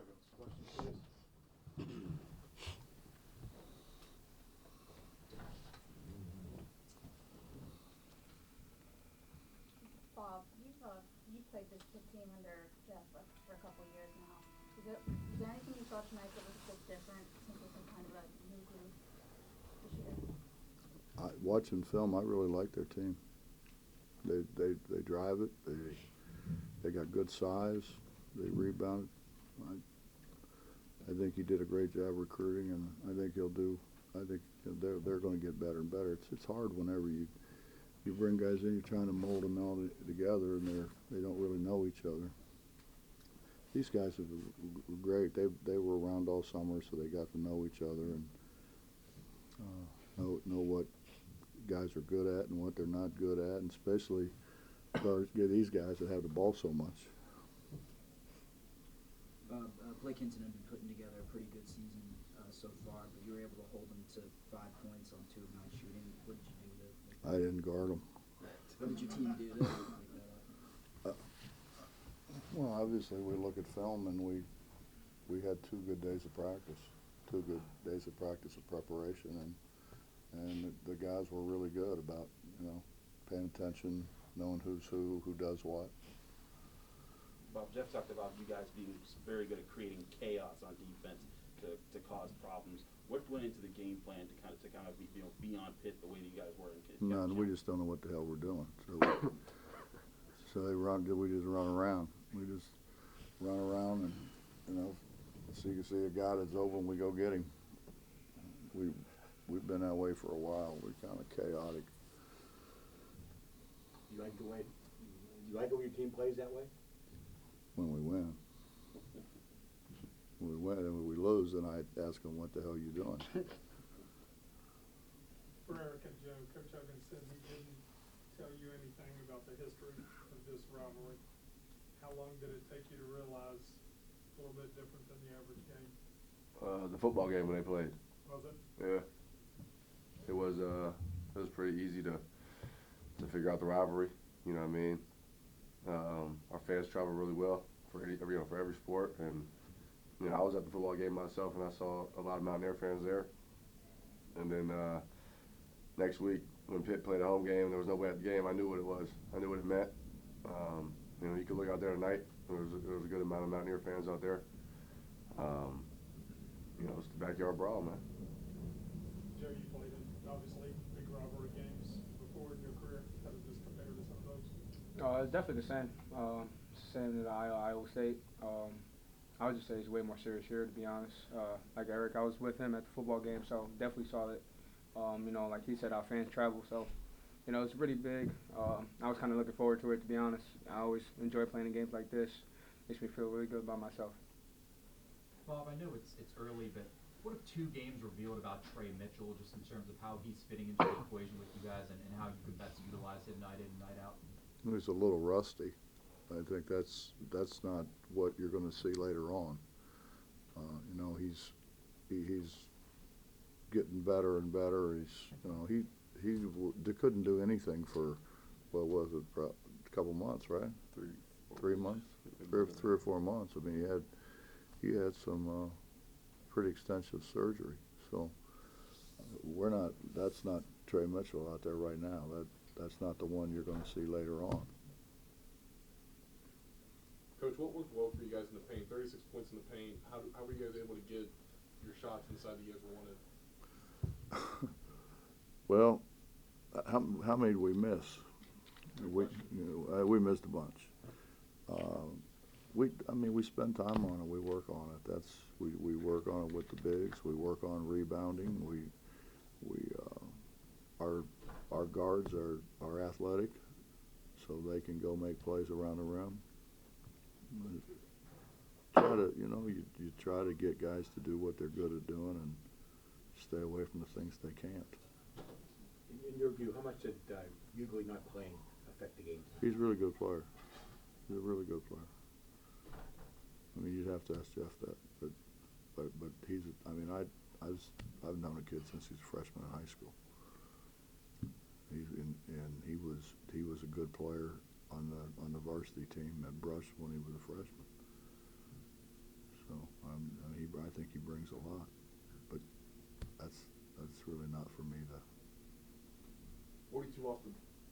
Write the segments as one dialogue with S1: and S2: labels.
S1: Huggins. Question, please.
S2: Bob, you've played this Pitt team under Jeff for a couple of years now. Was there anything you saw tonight that was a bit different since it's been kind of a new group this year?
S3: Watching film, I really like their team. They drive it. They got good size. They rebound. I think he did a great job recruiting, and I think he'll do. I think they're going to get better and better. It's hard whenever you bring guys in, you're trying to mold them all together, and they don't really know each other. These guys are great. They were around all summer, so they got to know each other and know what guys are good at and what they're not good at, and especially get these guys that have the ball so much.
S4: Blake Hinton had been putting together a pretty good season so far, but you were able to hold him to 5 points on 2 of 9 shooting. What did you do to make that?
S3: I didn't guard them.
S4: What did your team do to make that up?
S3: Well, obviously we look at film, and we had 2 good days of practice, 2 good days of practice of preparation, and the guys were really good about paying attention, knowing who's who does what.
S1: Bob, Jeff talked about you guys being very good at creating chaos on defense to cause problems. What went into the game plan to kind of be on Pitt the way that you guys were in Pitt?
S3: No, we just don't know what the hell we're doing. So we just run around. We just run around, and so you can see a guy that's open, we go get him. We've been that way for a while. We're kind of chaotic.
S5: You like the way your team plays that way?
S3: When we win. When we win, and when we lose, then I ask them, "What the hell are you doing?"
S6: For Erik and Joe, Coach Huggins said he didn't tell you anything about the history of this rivalry. How long did it take you to realize a little bit different than the average game?
S7: The football game when they played.
S6: Was it?
S7: Yeah. It was pretty easy to figure out the rivalry. You know what I mean? Our fans travel really well for every sport, and I was at the football game myself, and I saw a lot of Mountaineer fans there. And then next week when Pitt played a home game, there was nobody at the game. I knew what it was. I knew what it meant. You could look out there tonight. There was a good amount of Mountaineer fans out there. It's the backyard brawl, man.
S6: Joe, you played in obviously big rivalry games before in your career. How does this compare to some of those?
S8: It's definitely the same. Same as Iowa State. I would just say it's way more serious here, to be honest. Like Erik, I was with him at the football game, so definitely saw it. Like he said, our fans travel, so it's pretty big. I was kind of looking forward to it, to be honest. I always enjoy playing in games like this. Makes me feel really good about myself.
S9: Bob, I know it's early, but what have 2 games revealed about Trey Mitchell, just in terms of how he's fitting into the equation with you guys and how you can best utilize him night in and night out?
S3: He's a little rusty. I think that's not what you're going to see later on. He's getting better and better. He couldn't do anything for what was it, a couple months, right? 3 months, 3 or 4 months. I mean, he had some pretty extensive surgery. So that's not Trey Mitchell out there right now. That's not the one you're going to see later on.
S10: Coach, what worked well for you guys in the paint? 36 points in the paint. How were you guys able to get your shots inside that you guys wanted?
S3: Well, how many did we miss? We missed a bunch. We spend time on it. We work on it. We work on it with the bigs. We work on rebounding. Our guards are athletic, so they can go make plays around the rim. You try to get guys to do what they're good at doing and stay away from the things they can't.
S5: In your view, how much did Hughley not playing affect the game?
S3: He's a really good player. He's a really good player. I mean, you'd have to ask Jeff that, but he's. I mean, I've known a kid since he's a freshman in high school. He was a good player on the varsity team at Brush when he was a freshman. So think he brings a lot. But that's really not for me to.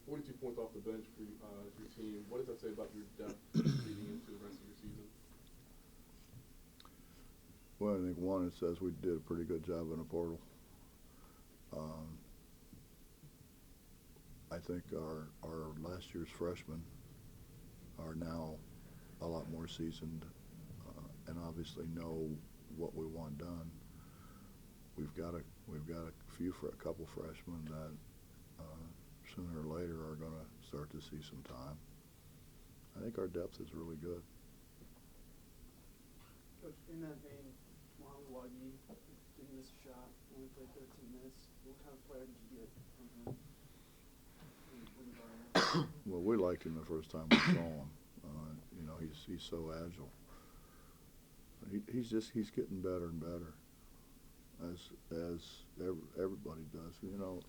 S10: 42 points off the bench for your team. What does that say about your depth leading into the rest of your season?
S3: Well, I think one, it says we did a pretty good job in the portal. I think our last year's freshmen are now a lot more seasoned and obviously know what we want done. We've got a couple freshmen that sooner or later are going to start to see some time. I think our depth is really good.
S11: Coach, in that vein, Mohamed Wagi didn't miss a shot, only played 13 minutes. What kind of player did you get from him? When you brought him in?
S3: Well, we liked him the first time we saw him. You know, he's so agile. He's getting better and better, as everybody does. You know,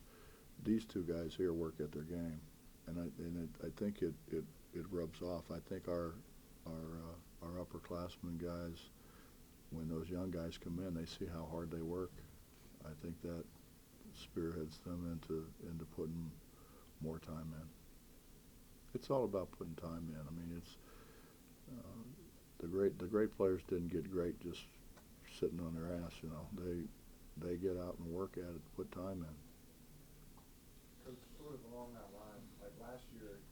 S3: these two guys here work at their game, and I think it rubs off. I think our upperclassmen guys, when those young guys come in, they see how hard they work. I think that spearheads them into putting more time in. It's all about putting time in. I mean, it's the great players didn't get great just sitting on their ass. You know, they get out and work at it, put time in.
S12: Coach, sort of along that line, like last year,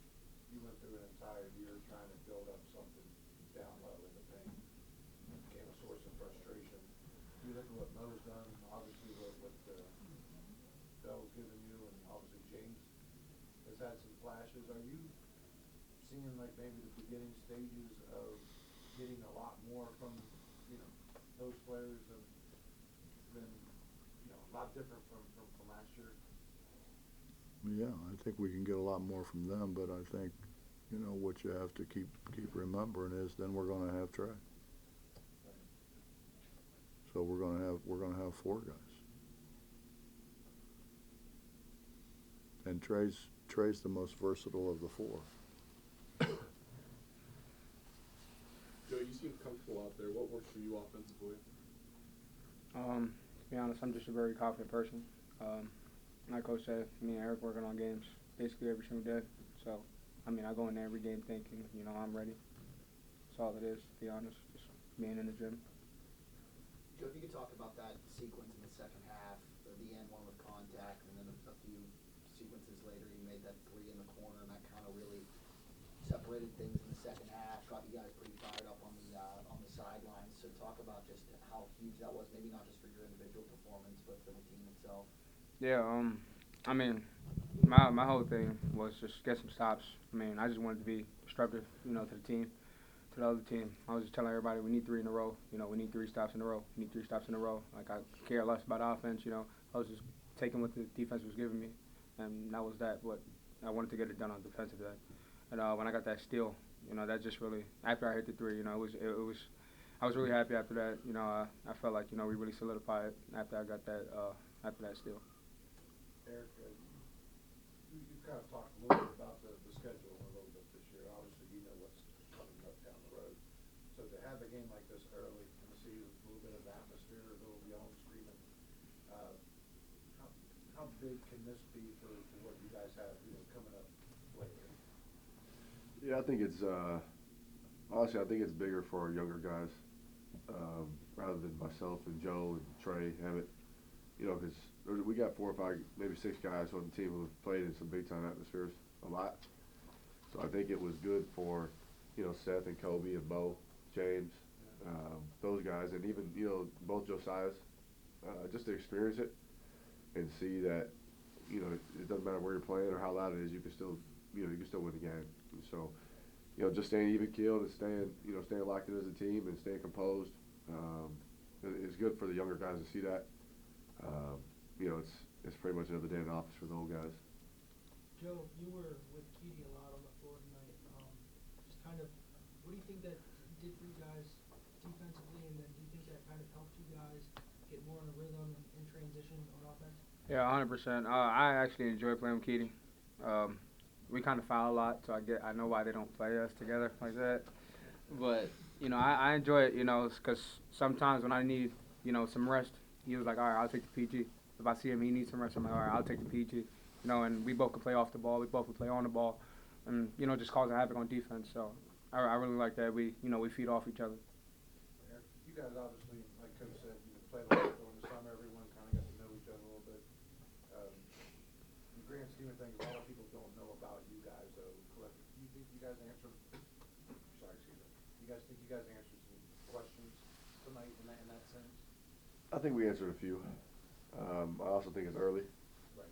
S12: you went through an entire year trying to build up something down low in the paint. It became a source of frustration. You look at what Mo's done, obviously what Bell's given you, and obviously James has had some flashes. Are you seeing like maybe the beginning stages of getting a lot more from, you know, those players have been, you know, a lot different from last year?
S3: Yeah, I think we can get a lot more from them, but I think, you know, what you have to keep remembering is then we're going to have Trey. So we're going to have four guys. And Trey's the most versatile of the four.
S10: Joe, you seem comfortable out there. What works for you offensively?
S8: To be honest, I'm just a very confident person. Like Coach said, me and Erik working on games basically every single day. So, I mean, I go in there every game thinking, you know, I'm ready. That's all it is, to be honest, just being in the gym.
S4: Joe, if you could talk about that sequence in the second half, the end one with contact, and then a few sequences later you made that three in the corner, and that kind of really separated things in the second half, got you guys pretty fired up on the sidelines. So talk about just how huge that was, maybe not just for your individual performance, but for the team itself.
S8: Yeah, I mean, my whole thing was just get some stops. I mean, I just wanted to be disruptive, you know, to the team, to the other team. I was just telling everybody we need 3 in a row. You know, we need 3 stops in a row. We need 3 stops in a row. Like, I care less about offense, you know. I was just taking what the defense was giving me, and that was that. But I wanted to get it done on the defensive end. And when I got that steal, you know, that just really, after I hit the 3, you know, it was I was really happy after that. You know, I felt like, you know, we really solidified after I got that, after that steal.
S12: Erik, you kind of talked a little bit about the schedule a little bit this year. Obviously, you know what's coming up down the road. So to have a game like this early and to see a little bit of atmosphere, a little yelling, screaming, how big can this be for what you guys have, you know, coming up later?
S7: Yeah, I think it's honestly, I think it's bigger for our younger guys rather than myself and Joe and Trey, Emmett. You know, because we got 4 or 5, maybe 6 guys on the team who have played in some big-time atmospheres a lot. So I think it was good for, you know, Seth and Kobe and Bo, James, those guys, and even, you know, both Josiah's, just to experience it and see that, you know, it doesn't matter where you're playing or how loud it is, you can still, you know, you can still win the game. And so, you know, just staying even-keeled and staying locked in as a team and staying composed is good for the younger guys to see that. You know, it's pretty much another day in the office for the old guys.
S13: Joe, you were with Keedy a lot on the floor tonight. Just kind of, what do you think that did for you guys defensively, and then do you think that kind of helped you guys get more in a rhythm and transition on offense?
S8: Yeah, 100%. I actually enjoy playing with Keedy. We kind of foul a lot, so I know why they don't play us together like that. But, you know, I enjoy it, you know, because sometimes when I need some rest, he was like, all right, I'll take the PG. If I see him, he needs some rest, I'm like, all right, I'll take the PG. And we both could play off the ball. We both could play on the ball, and just causing havoc on defense. So I really like that. We feed off each other.
S12: Erik, you guys obviously, like Coach said, played a lot during the summer. Everyone kind of got to know each other a little bit. In the grand scheme of things, a lot of people don't know about you guys, though. Collectively, do you think you guys answered? Sorry, excuse me. You guys think you guys answered some questions tonight in that sense?
S7: I think we answered a few. I also think it's early.
S12: Right.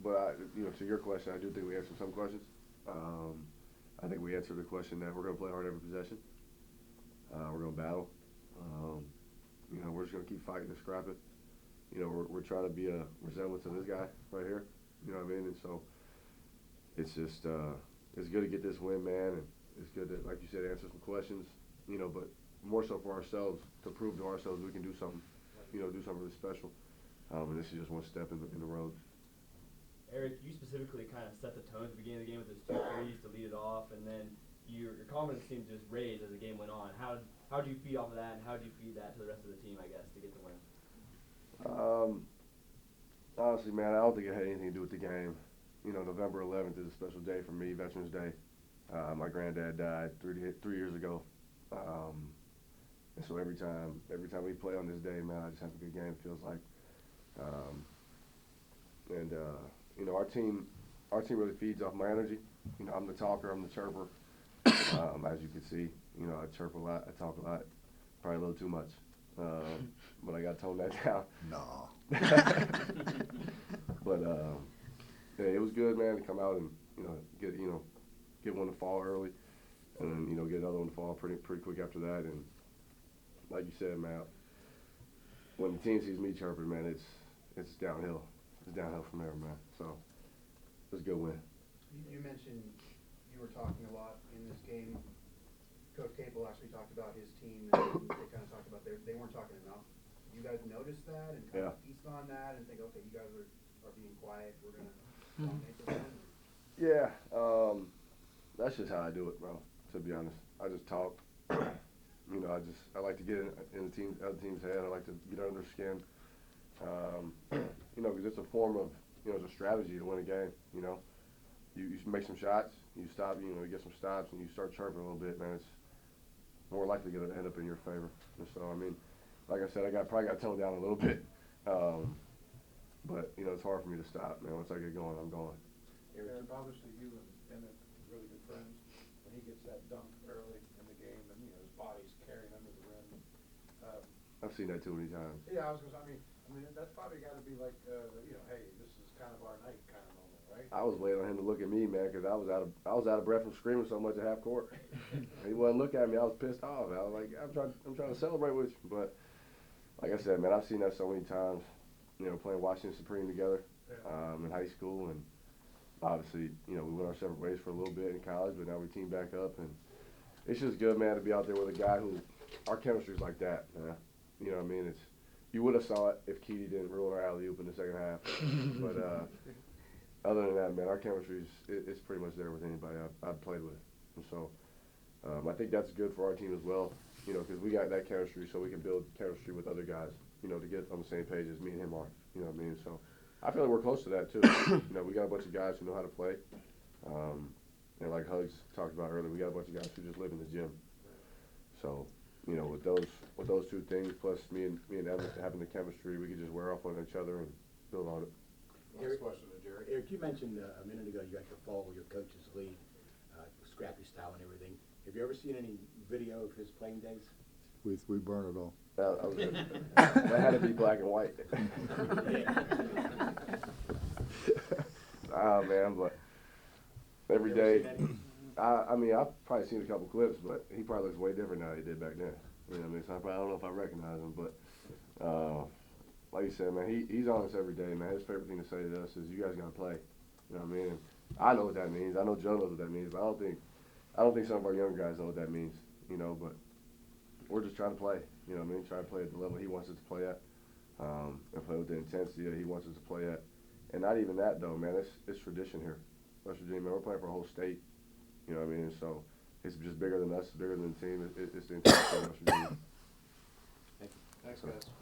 S7: But to your question, I do think we answered some questions. I think we answered the question that we're going to play hard every possession. We're going to battle. We're just going to keep fighting and scrapping. We're trying to be a resemblance of this guy right here. You know what I mean? And so it's just it's good to get this win, man, and it's good to, like you said, answer some questions. But more so for ourselves, to prove to ourselves we can do something. Do something really special. And this is just one step in the road.
S14: Erik, you specifically kind of set the tone at the beginning of the game with those 2 threes to lead it off, and then your confidence seemed to just raise as the game went on. How did you feed off of that, and how did you feed that to the rest of the team, I guess, to get the win?
S7: Honestly, man, I don't think it had anything to do with the game. November 11th is a special day for me, Veterans Day. My granddad died 3 years ago. And so every time we play on this day, man, I just have a good game, it feels like. Our team really feeds off my energy. I'm the talker, I'm the chirper. As you can see, I chirp a lot, I talk a lot, probably a little too much. But I got to tone that down.
S3: No.
S7: But it was good, man, to come out and get one to fall early, and then get another one to fall pretty quick after that. And like you said, man, when the team sees me chirping, man, it's downhill. It's downhill from there, man. So it was a good win.
S4: You mentioned you were talking a lot in this game. Coach Capel actually talked about his team, and they kind of talked about they weren't talking enough. You guys notice that and kind of feast on that and think, okay, you guys are being quiet. We're gonna dominate the game.
S7: Yeah, that's just how I do it, bro. To be honest, I just talk. I like to get in the other team's head. I like to get under their skin. Because it's a form of, it's a strategy to win a game. You make some shots, you stop, you get some stops, and you start chirping a little bit, man. It's more likely going to end up in your favor. And so, like I said, I probably got toned down a little bit. But it's hard for me to stop, man. Once I get going, I'm going.
S12: Erik, obviously you and Emmett are really good friends. When he gets that dunk early in the game, and his body's carrying under the rim.
S7: I've seen that too many times.
S12: Yeah, I was going to say, that's probably got to be like, hey, this is kind of our night kind of moment, right?
S7: I was waiting on him to look at me, man, because I was out of breath from screaming so much at half court. He wasn't looking at me. I was pissed off. I was like, I'm trying to celebrate with you, but like I said, man, I've seen that so many times. Playing Washington Supreme together in high school, and obviously, we went our separate ways for a little bit in college, but now we team back up, and it's just good, man, to be out there with a guy who our chemistry's like that, man. You know what I mean? You would have saw it if Keedy didn't ruin our alley-oop in the second half. But other than that, man, our chemistry is pretty much there with anybody I've played with. And so I think that's good for our team as well, because we got that chemistry so we can build chemistry with other guys, to get on the same page as me and him are. You know what I mean? So I feel like we're close to that, too. We got a bunch of guys who know how to play. And like Huggins talked about earlier, we got a bunch of guys who just live in the gym. So, with those two things, plus me and Evan having the chemistry, we could just wear off on each other and build on it.
S5: Last question to Jerry. Erik, you mentioned a minute ago you got to follow your coach's lead, scrappy style and everything. Have you ever seen any video of his playing days?
S3: We burn it all.
S7: That had to be black and white. Man, but every day. I've probably seen a couple clips, but he probably looks way different now than he did back then. You know what I mean? So I don't know if I recognize him, but like you said, man, he's on us every day, man. His favorite thing to say to us is, "You guys gotta play." You know what I mean? And I know what that means. I know Joe knows what that means, but I don't think some of our younger guys know what that means. But we're just trying to play. You know what I mean? Try to play at the level he wants us to play at, and play with the intensity that he wants us to play at. And not even that though, man. It's tradition here, West Virginia. Man, we're playing for a whole state. You know what I mean? So it's just bigger than us, bigger than the team. It's the entire state of West Virginia. So.
S12: guys.